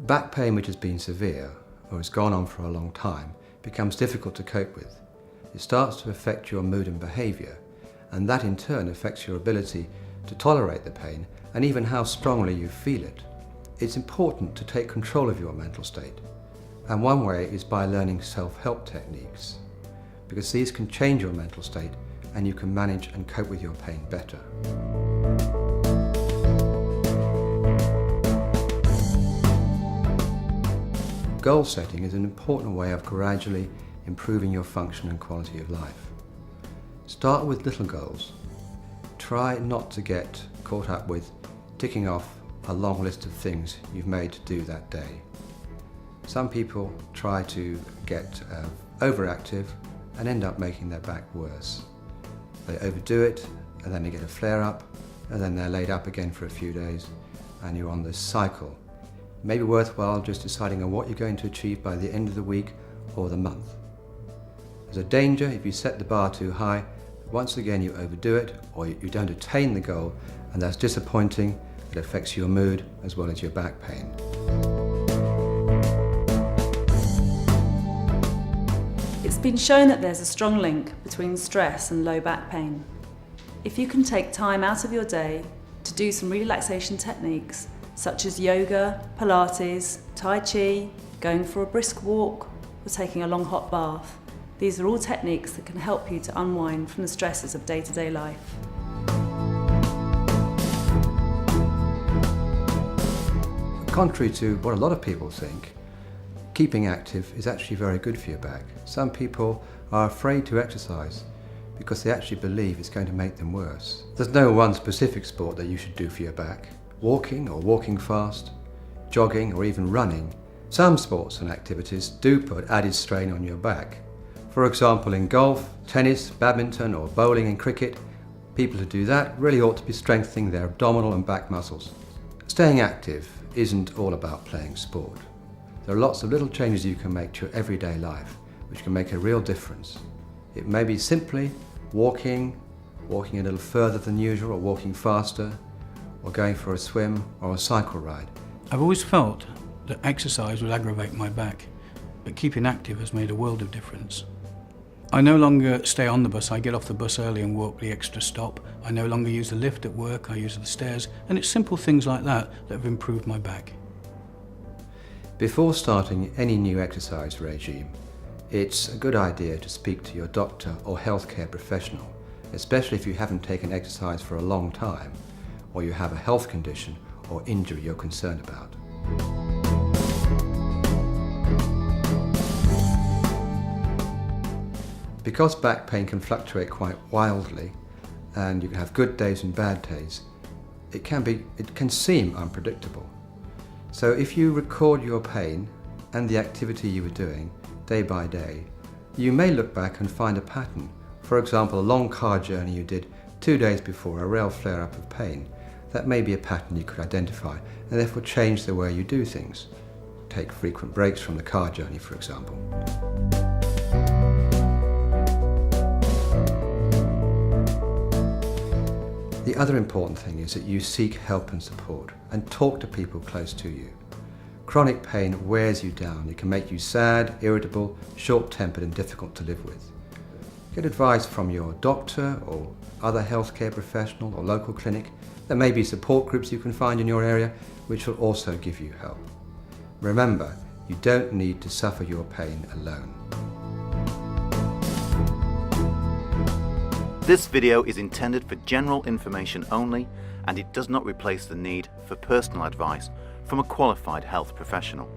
Back pain which has been severe or has gone on for a long time becomes difficult to cope with. It starts to affect your mood and behaviour, and that in turn affects your ability to tolerate the pain and even how strongly you feel it. It's important to take control of your mental state, and one way is by learning self-help techniques, because these can change your mental state and you can manage and cope with your pain better. Goal setting is an important way of gradually improving your function and quality of life. Start with little goals. Try not to get caught up with ticking off a long list of things you've made to do that day. Some people try to get overactive and end up making their back worse. They overdo it and then they get a flare-up and then they're laid up again for a few days and you're on this cycle. It may be worthwhile just deciding on what you're going to achieve by the end of the week or the month. There's a danger if you set the bar too high, once again you overdo it or you don't attain the goal, and that's disappointing. It affects your mood as well as your back pain. It's been shown that there's a strong link between stress and low back pain. If you can take time out of your day to do some relaxation techniques such as yoga, Pilates, Tai Chi, going for a brisk walk, or taking a long hot bath, these are all techniques that can help you to unwind from the stresses of day-to-day life. Contrary to what a lot of people think, keeping active is actually very good for your back. Some people are afraid to exercise because they actually believe it's going to make them worse. There's no one specific sport that you should do for your back. Walking or walking fast, jogging or even running. Some sports and activities do put added strain on your back. For example, in golf, tennis, badminton or bowling and cricket, people who do that really ought to be strengthening their abdominal and back muscles. Staying active isn't all about playing sport. There are lots of little changes you can make to your everyday life which can make a real difference. It may be simply walking a little further than usual or walking faster, or going for a swim or a cycle ride. I've always felt that exercise would aggravate my back, but keeping active has made a world of difference. I no longer stay on the bus, I get off the bus early and walk the extra stop. I no longer use the lift at work, I use the stairs, and it's simple things like that that have improved my back. Before starting any new exercise regime, it's a good idea to speak to your doctor or healthcare professional, especially if you haven't taken exercise for a long time, or you have a health condition or injury you're concerned about. Because back pain can fluctuate quite wildly, and you can have good days and bad days, it can seem unpredictable. So if you record your pain and the activity you were doing day by day, you may look back and find a pattern. For example, a long car journey you did 2 days before a real flare-up of pain. That may be a pattern you could identify and therefore change the way you do things. Take frequent breaks from the car journey, for example. The other important thing is that you seek help and support and talk to people close to you. Chronic pain wears you down. It can make you sad, irritable, short-tempered and difficult to live with. Get advice from your doctor or other healthcare professional or local clinic. There may be support groups you can find in your area which will also give you help. Remember, you don't need to suffer your pain alone. This video is intended for general information only, and it does not replace the need for personal advice from a qualified health professional.